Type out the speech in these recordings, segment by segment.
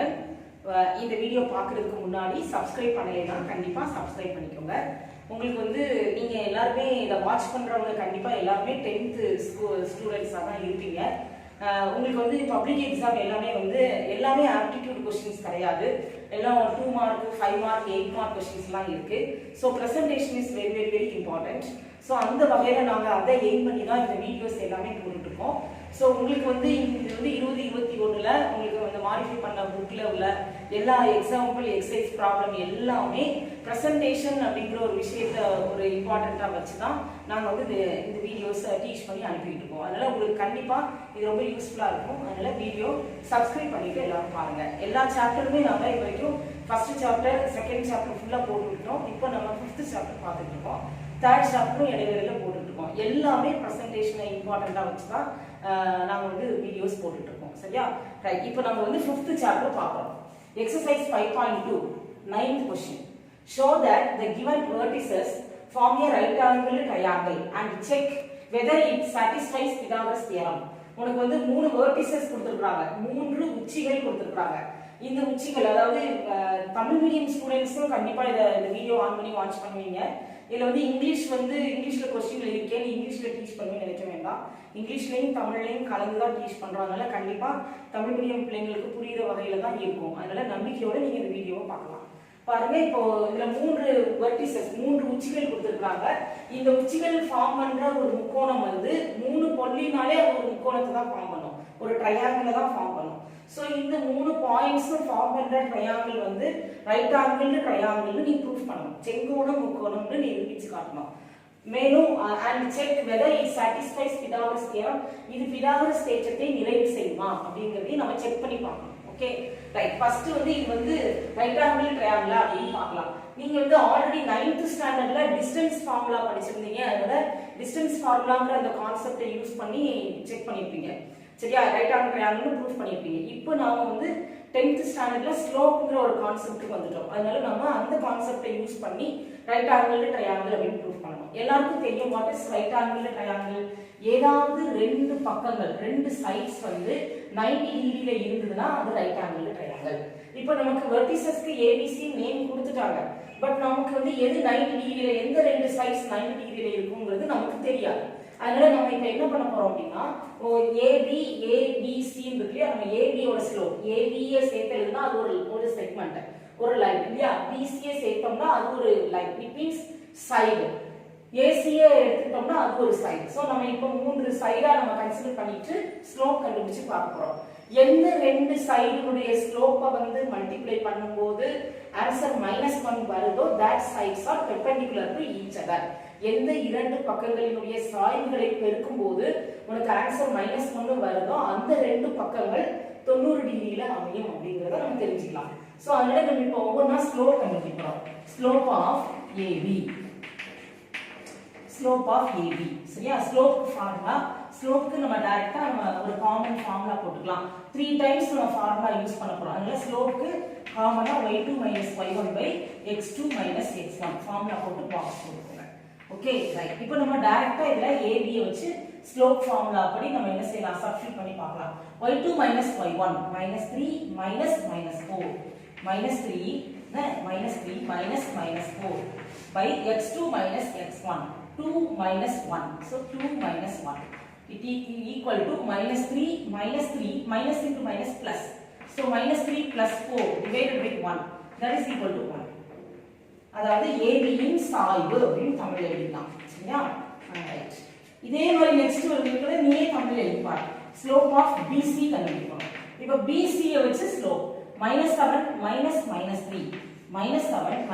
வளமுடன். இந்த வீடியோ பார்க்குறதுக்கு முன்னாடி சப்ஸ்கிரைப் பண்ணலைன்னா கண்டிப்பாக சப்ஸ்கிரைப் பண்ணிக்கோங்க. உங்களுக்கு வந்து நீங்கள் எல்லாருமே இதை வாட்ச் பண்ணுறவங்க கண்டிப்பாக எல்லாருமே 10th ஸ்டூடெண்ட்ஸாக தான் இருப்பீங்க. உங்களுக்கு வந்து பப்ளிக் எக்ஸாம் எல்லாமே ஆப்டிடியூட் கொஸ்டின்ஸ் கிடையாது. எல்லாம் 2 மார்க் 5 மார்க் 8 மார்க் கொஸ்டின்ஸ்லாம் இருக்குது. So presentation is very very very important. So அந்த வகையில் நாங்கள் அதை எய்ம் பண்ணி தான் இந்த வீடியோஸ் எல்லாமே போட்டுட்ருக்கோம். ஸோ உங்களுக்கு வந்து இது வந்து 2021 உங்களுக்கு அந்த மாடிஃபை பண்ண புக்கில் உள்ள எல்லா எக்ஸாம்பிள் எக்ஸசைஸ் ப்ராப்ளம் எல்லாமே ப்ரெசன்டேஷன் அப்படிங்கிற ஒரு விஷயத்தை ஒரு இம்பார்ட்டண்ட்டாக வச்சு தான் நாங்கள் வந்து இந்த வீடியோஸை டீச் பண்ணி அனுப்பிட்டு இருக்கோம். அதனால் உங்களுக்கு கண்டிப்பாக இது ரொம்ப யூஸ்ஃபுல்லாக இருக்கும். அதனால் வீடியோ சப்ஸ்கிரைப் பண்ணிவிட்டு எல்லாரும் பாருங்கள். எல்லா சாப்டருமே நாங்கள் இது வரைக்கும் ஃபஸ்ட்டு சாப்டர் செகண்ட் சாப்டர் ஃபுல்லாக போட்டுக்கிட்டோம். இப்போ நம்ம 5th சாப்டர் பார்த்துட்டு இருக்கோம். 3rd சாப்டரும் இடையில போட்டுட்ருக்கோம். எல்லாமே ப்ரெசன்டேஷனை இம்பார்ட்டண்ட்டாக வச்சு தான் நாங்கள் வந்து வீடியோஸ் போட்டுட்ருக்கோம். சரியா? ரைட். இப்போ நம்ம வந்து 5th சாப்டர் பார்க்குறோம். Exercise 5.2 9th question. Show that the given vertices form a right angle triangle and check whether it satisfies Pythagoras theorem. உனக்கு வந்து 3 வெர்டிசஸ் கொடுத்துருக்காங்க, 3 உச்சிகள் கொடுத்துருக்காங்க. இந்த உச்சிகள் அதாவது தமிழ் மீடியம் ஸ்டூடெண்ட்ஸும் கண்டிப்பாக இந்த வீடியோ ஆன் பண்ணி வாட்ச் பண்ணுவீங்க. இதில் வந்து இங்கிலீஷில் கொஸ்டின் எழுதியிருக்கேன், இங்கிலீஷில் டீச் பண்ணுவேன்னு நினைக்க வேண்டாம். இங்கிலீஷ்லையும் தமிழ்லையும் கலந்து தான் டீச் பண்ணுறதுனால கண்டிப்பாக தமிழ் மீடியம் பிள்ளைங்களுக்கு புரிகிற வகையில் தான் இருக்கும். அதனால் நம்பிக்கையோடு நீங்கள் இந்த வீடியோவை பார்க்கலாம். பாருங்க, இப்போ இதில் 3 வெர்டிசஸ் 3 உச்சிகள் கொடுத்துருக்காங்க. இந்த உச்சிகள் ஃபார்ம் பண்ணுற ஒரு முக்கோணம் வந்து 3 பொல்லினாலே அது ஒரு முக்கோணத்தை தான் ஃபார்ம் பண்ணும், ஒரு ட்ரையாங்கிளை தான் ஃபார்ம் பண்ணும். ஸோ இந்த 3 பாயிண்ட்ஸும் ஃபார்ம் பண்ணுற ட்ரையாங்கிள் வந்து ரைட் ஆங்கிள் ட்ரையாங்கிள்னு நீ ப்ரூஃப் பண்ணணும். செங்கோணம் முக்கோணம்னு நீ நிரூபிச்சு காட்டணும். மேலும் and check whether it satisfies Pythagoras theorem, இது பிதாகரஸ் தேற்றத்தை நிறைவு செய்யுமா அப்படிங்கிறதையும் நம்ம செக் பண்ணி பார்க்கணும். Okay right. ஃபர்ஸ்ட் வந்து இது வந்து ரைட் ஆங்கிள் ட்ரையாங்கிளா அப்படின்னு பார்க்கலாம். நீங்க வந்து ஆல்ரெடி 9th ஸ்டாண்டர்ட்ல டிஸ்டன்ஸ் ஃபார்முலா படிச்சிருந்தீங்க. அதனால டிஸ்டன்ஸ் ஃபார்முலாங்கிற அந்த கான்செப்டை யூஸ் பண்ணி செக் பண்ணியிருப்பீங்க. சரியா? ரைட் ஆங்கிள் ட்ரையாங்கிள்னு ப்ரூஃப் பண்ணியிருப்பீங்க. இப்போ நாம வந்து 10th ஸ்டாண்டர்ட்ல ஸ்லோப்ங்கிற ஒரு கான்செப்ட்டுக்கு வந்துட்டோம். அதனால நம்ம அந்த கான்செப்டை யூஸ் பண்ணி ரைட் ஆங்கிள் ட்ரையாங்கிள் அப்படின்னு ப்ரூஃப் பண்ணணும். எல்லாருக்கும் தெரியும் what is right angle triangle. ஏதாவது 2 பக்கங்கள் 2 சைட்ஸ் வந்து 90 டிகிரியில இருந்ததுன்னா அது ரைட் ஆங்கிள் ட்ரையாங்கிள். இப்போ நமக்கு வெர்டிசஸ்க்கு ஏபிசி நேம் கொடுத்துட்டாங்க. பட் நமக்கு வந்து எது 90 டிகிரியில எந்த 2 சைட்ஸ் 90 டிகிரியில இருக்குங்கிறது நமக்கு தெரியாது. அதனால நம்ம இப்ப என்ன பண்ண போறோம் அப்படின்னா ஏபி ஏபிசி இருக்கு. நம்ம ஏபியோட ஸ்லோப் ஏபியை சேர்த்ததுன்னா அது ஒரு செக்மெண்ட், ஒரு லைன் இல்லையா? பிசியை சேர்த்தோம்னா அது ஒரு லைன், இட் மீன்ஸ் சைடு. ஏசியை எடுத்துட்டோம்னா அது ஒரு சைடு. ஸோ நம்ம இப்போ 3 சைடா நம்ம கன்சிடர் பண்ணிட்டு ஸ்லோப் கண்டுபிடிச்சு பார்க்க போறோம். எந்த 2 சைடுடைய ஸ்லோப்பை வந்து மல்டிப்ளை பண்ணும்போது ஆன்சர் -1 வருதோ that sides are perpendicular to each other. எந்த 2 பக்கங்களினுடைய சாய்வுகளை பெருக்கும் போது உனக்கு ஆன்சர் -1 வருதோ அந்த 2 பக்கங்கள் 90 டிகிரியில அமையும் அப்படிங்கறத நம்ம தெரிஞ்சுக்கலாம். சோ அதனால நம்ம இப்போ ஒவ்வொன்றா ஸ்லோப் கண்டுபிடிக்கிறோம். Slope of A B, slope of A B. சரியா? ஸ்லோப் ஃபார்முலா, ஸ்லோப்க்கு நம்ம டைரக்டா நம்ம ஒரு காமன் ஃபார்முலா போட்டுக்கலாம். 3 டைம்ஸ் நம்ம ஃபார்முலா யூஸ் பண்ண போறோம். அதனால ஸ்லோப்க்கு காமனா y2 - y1 / x2 - x1 formula போட்டு பாக்ஸ் போட்டுக்கோங்க. Okay right. இப்போ நம்ம டைரக்டா இதுல AB யை வச்சு ஸ்லோப் ஃபார்முலா படி நம்ம என்ன செய்யலாம், சப்ஸ்டிட்யூட் பண்ணி பார்க்கலாம். y2 - y1 -3 - -4 -3 by x2 - x1 2 - 1. So 2 - 1 it equal to -3 into minus plus. So -3 plus 4 divided by 1 that is equal to 1. அதாவது AB இன் சாய்வு அப்படின்னு தமிழ்ல எழுதலாம். சரியா? ரைட். இதே மாதிரி நெக்ஸ்ட் ஒரு வீடியோல நீயே தமிழ்ல எழுதி பாரு. ஸ்லோப் ஆஃப் BC கண்டுபிடிக்கணும். இப்போ BC யை வச்சு slope -7 - -3 -7 -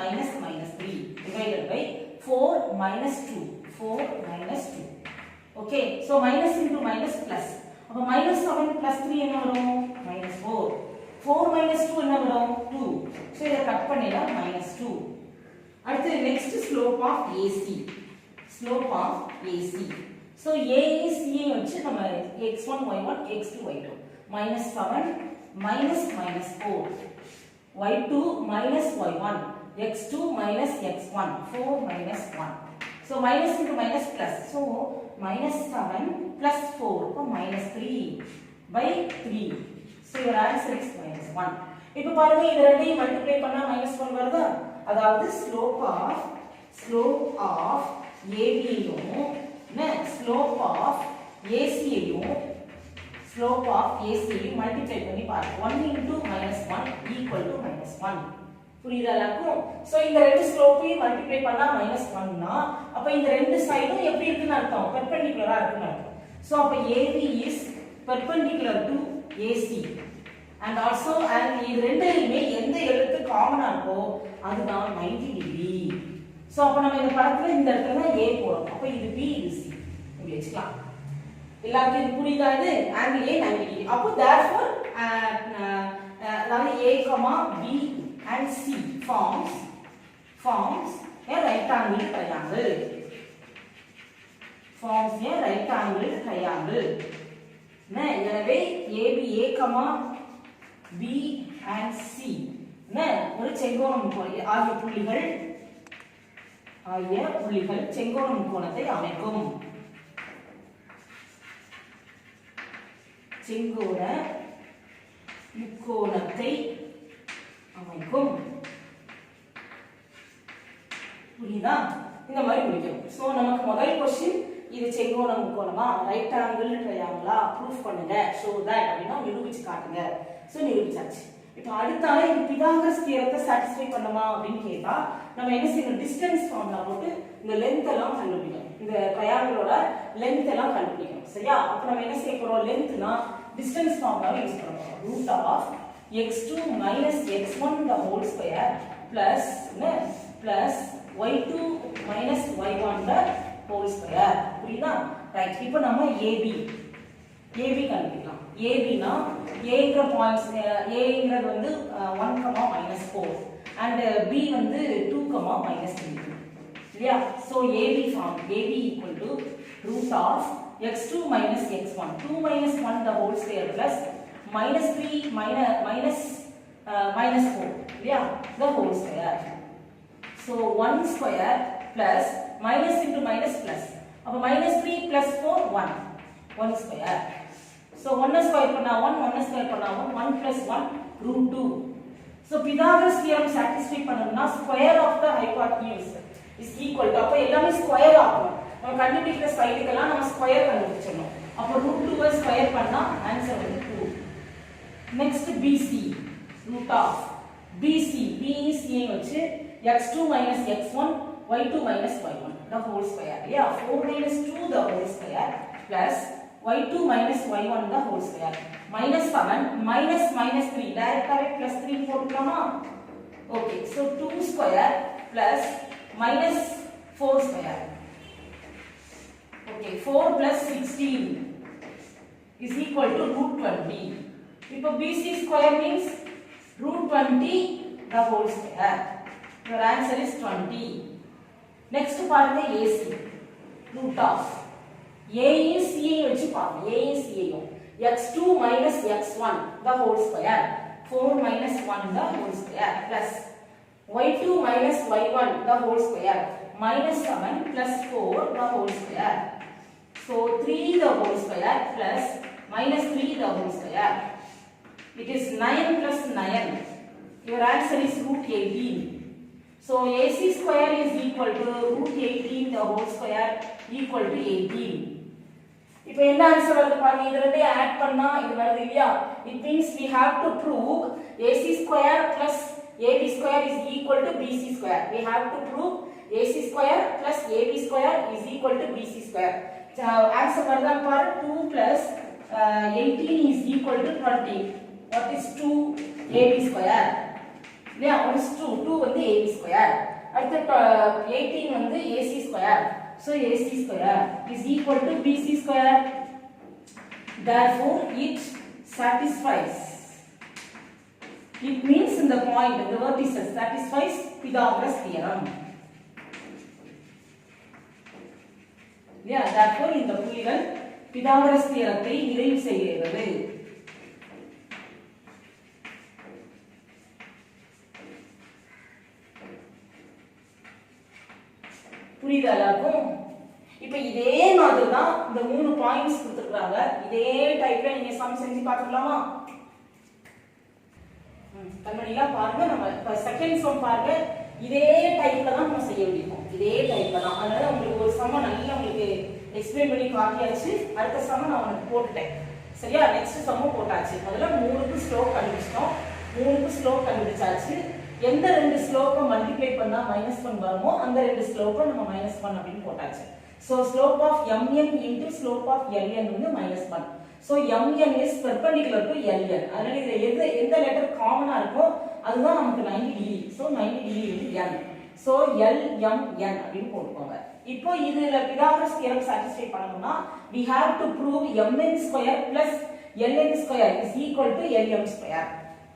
-3 divided by 4 - 2 4 - 2. Okay so minus into minus plus. அப்ப -7 + 3 என்ன வரும்? -4. 4 - 2 என்ன வரும்? 2. சோ இத கட் பண்ணினா -2. அடுத்து next slope of AC. Slope of AC. So AC யை வச்சு நம்ம x1 y1 x2 y2 -7 - -4 y2 - y1 x2 - x1 4 - 1. So minus into minus plus. So -7 + 4 -3 by 3. So your answer is -1. இப்போ பாருங்க இது ரெண்டையும் மல்டிப்ளை பண்ணா -1 வருதா? அதாவது slope of AB யும் slope of AC யும் மல்டிப்ளை பண்ணி பாருங்க. 1 into -1 equal to -1. புரியுதா எல்லாருக்கும்? சோ இந்த ரெண்டு ஸ்லோப்பையும் மல்டிப்ளை பண்ணா -1 னா அப்ப இந்த ரெண்டு சைடும் எப்படி இருக்குன்னு அர்த்தம்? பெர்பெண்டிகுலரா இருக்குன்னு அர்த்தம். சோ அப்ப AB is perpendicular to AC and also இது ரெண்டையுமே எந்த எழுத்து காமனா இருக்கோ அதுதான் 90 டிகிரி. சோ அப்ப நம்ம இந்த படத்துல இந்த இடத்துல தான் A போறோம். அப்ப இது B இது C. இப்படி வெச்சுக்கலாம். எல்லாருக்கும் இது புரியுதா? இது angle A 90 டிகிரி. அப்போ therefore அதாவது A, B and C forms a right angle triangle. எனவே AB, A, B and C ஒரு செங்கோண முக்கோணம் ஆகிய புள்ளிகள் செங்கோண முக்கோணத்தை அமைக்கும். புரியுதா? இந்த மாதிரி முடிக்கும். சோ நமக்கு முதல் क्वेश्चन இது செங்கோண முக்கோணமா ரைட் ஆங்கிள் ட்ரையாங்கிளா ப்ரூஃப் பண்ணுங்க ஷோ தட் அப்படினா நிரூபிச்சு காட்டுங்க. சோ நிரூபிச்சாச்சு. இப்போ அடுத்தால இந்த பிதாகரஸ் தியரத்தை சாட்டிஸ்ஃபை பண்ணுமா அப்படினு கேட்டா நம்ம என்ன செய்யணும்? டிஸ்டன்ஸ் ஃபார்முலா போட்டு இந்த லெந்த் எல்லாம் கண்டுபிடிக்கணும். இந்த ட்ரையாங்கிளோட லெந்த் எல்லாம் கண்டுபிடிக்கணும். சரியா? அப்ப நம்ம என்ன செய்ய போறோம்? லெந்த்னா டிஸ்டன்ஸ் ஃபார்முலாவை யூஸ் பண்ண போறோம். Root of x2 - x1 the whole square plus y2 - y1 the whole square. புரியுதா? ரைட். இப்போ நம்ம AB கண்டுபிடிக்கலாம். AB னா Aங்கற பாயிண்ட்ஸ் Aங்கிறது வந்து 1, -4 and B வந்து 2, -3. இல்லையா? So AB form AB equal to root of x2 - x1 2 - 1 the whole square plus -3 -4 இல்லையா? the whole square. So 1 square plus minus into minus plus. அப்ப -3 plus 4 1 square. So 1 square பண்ணா 1 square பண்ணா 1 plus 1 root 2. So Pythagoras theorem satisfy பண்ணனும்னா square of the hypotenuse is equal to அப்ப எல்லாமே square ஆகும். நம்ம கண்டுபிடிக்கிற சைடுக்கெல்லாம் நம்ம ஸ்கொயர் கண்டுபிடிச்சோம். அப்ப root 2 ஸ்கொயர் பண்ணா ஆன்சர் வந்து 2. Next BC root of BC வச்சு x2 - x1 y2 - y1 the whole square. Yeah, 4 - 2 the whole square plus y2 - y1 the whole square. -7 -3 directly +3 போட்டுக்கலாமா? Okay, so 2 square plus -4 square. Okay, 4 plus 16 is equal to root 20. இப்போ BC square means root 20 the whole square. Your answer is 20. Next பாருங்க AC root of A யும் C யும் வச்சு பாருங்க. A யும் C யும் x2 - x1 the whole square 4 - 1 the whole square plus y2 - y1 the whole square -7 plus 4 the whole square. So 3 the whole square plus -3 the whole square. It is 9 plus 9. Your answer is root 18. So AC square is equal to root 18 the whole square equal to 18. இப்போ என்ன answer வருது பாருங்க. இது ரெண்டையும் add பண்ணா இது வருது இல்லையா? It means we have to prove AC square plus AB square is equal to BC square. We have to prove AC square plus AB square is equal to BC square. Answer வருதா பாரு. 2 plus 18 is equal to 20. What is 2 AB square? இல்லையா? 1 is 2 வந்து AB square. அடுத்து 18 வந்து AC square. So AC square is equal to BC square. Therefore it satisfies. It means in the point the vertices satisfies Pythagoras theorem. Yeah, therefore இந்த புள்ளிகள் Pythagoras தியரத்தை நிறைவு செய்கிறது. புரியுதா எல்லாருக்கும்? இப்போ இதே மாதிரி தான் இந்த 3 பாயிண்ட்ஸ் கொடுத்துருக்காங்க. இதே டைப்ல நீங்க சம் செஞ்சு பார்த்துக்கலாமா? கண்மணிலாம் பாருங்க. நம்ம இப்போ செகண்ட் சம் பாருங்க, இதே டைப்ல தான் நம்ம செய்ய வேண்டியிருக்கோம். இதே டைப்ல தான். அதனால உங்களுக்கு ஒரு சமம் நல்லா உங்களுக்கு எக்ஸ்பிளைன் பண்ணி காட்டியாச்சு. அடுத்த சமம் நான் உங்களுக்கு போட்டுட்டேன். சரியா? நெக்ஸ்ட் சமம் போட்டாச்சு. முதல்ல 3க்கு ஸ்லோப் கண்டுபிடிச்சிட்டோம். 3க்கு ஸ்லோப் கண்டுபிடிச்சாச்சு. எந்த ரெண்டு ஸ்லோப்பை மல்டிப்ளை பண்ணா -1 வருமோ அந்த ரெண்டு ஸ்லோப்பை நம்ம -1 அப்படின்னு போட்டாச்சு. So slope of mn into slope of ln வந்து -1. So mn is perpendicular to ln. அதனால இதுல எந்த லெட்டர் காமனா இருக்கோ அதுதான் நமக்கு 90 degree. So 90 degree into n. So lmn அப்படின்னு போட்டுக்கோங்க. இப்போ இதுல பிதாகரஸ் தியரம் சாட்டிஸ்ஃபை பண்ணனும்னா we have to prove mn square plus ln square is equal to lm square.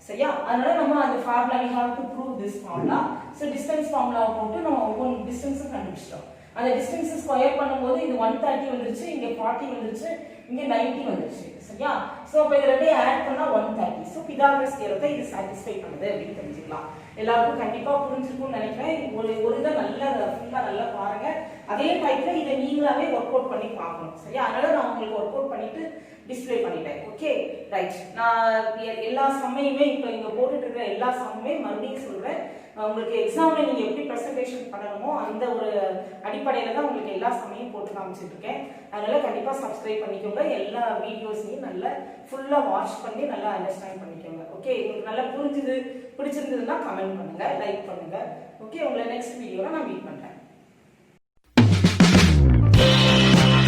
சரியா? அதனால நம்ம அந்த formula we have to prove this formula. So distance formula போட்டு நம்ம ஒவ்வொரு டிஸ்டன்ஸ் கண்டுபிடிச்சிட்டோம். அந்த டிஸ்டன்ஸ் ஸ்கொயர் பண்ணும்போது இது 130 வந்துருச்சு, இங்க 40 வந்துருச்சு, இங்க 90 வந்துருச்சு. சரியா? சோ அப்ப இத ரெண்டையும் ஆட் பண்ணா 130. சோ பிதாகரஸ் தியரத்தை இது சாட்டிஸ்ஃபை பண்ணுது அப்படி தெரிஞ்சுக்கலாம். எல்லாருக்கும் கண்டிப்பா புரிஞ்சிருக்கும்னு நினைக்கிறேன். ஒரு இத நல்லா ஃபுல்லா நல்லா பாருங்க. அதே டைப்ல இத நீங்களாவே வொர்க் அவுட் பண்ணி பார்க்கணும். சரியா? அதனால நான் உங்களுக்கு வொர்க் அவுட் பண்ணிட்டு டிஸ்ப்ளே பண்ணிட்டேன். Okay right. நான் எல்லா சம்மையுமே இப்போ இங்க போட்டுட்டு இருக்கிற எல்லா சம்மையுமே மறுபடியும் சொல்றேன். உங்களுக்கு எக்ஸாம்ல நீங்க எப்படி பிரசன்டேஷன் பண்ணணுமோ அந்த ஒரு அடிப்படையில தான் உங்களுக்கு எல்லா சமயம் போட்டு காமிச்சிட்டு இருக்கேன். அதனால கண்டிப்பா சப்ஸ்கிரைப் பண்ணிக்கோங்க. எல்லா வீடியோஸையும் நல்லா ஃபுல்லா வாட்ச் பண்ணி நல்லா அண்டர்ஸ்டாண்ட் பண்ணிக்கோங்க. ஓகே, உங்களுக்கு நல்லா புரிஞ்சுது பிடிச்சிருந்ததுன்னா கமெண்ட் பண்ணுங்க, லைக் பண்ணுங்க. ஓகே, உங்களை நெக்ஸ்ட் வீடியோல நான் மீட் பண்றேன்.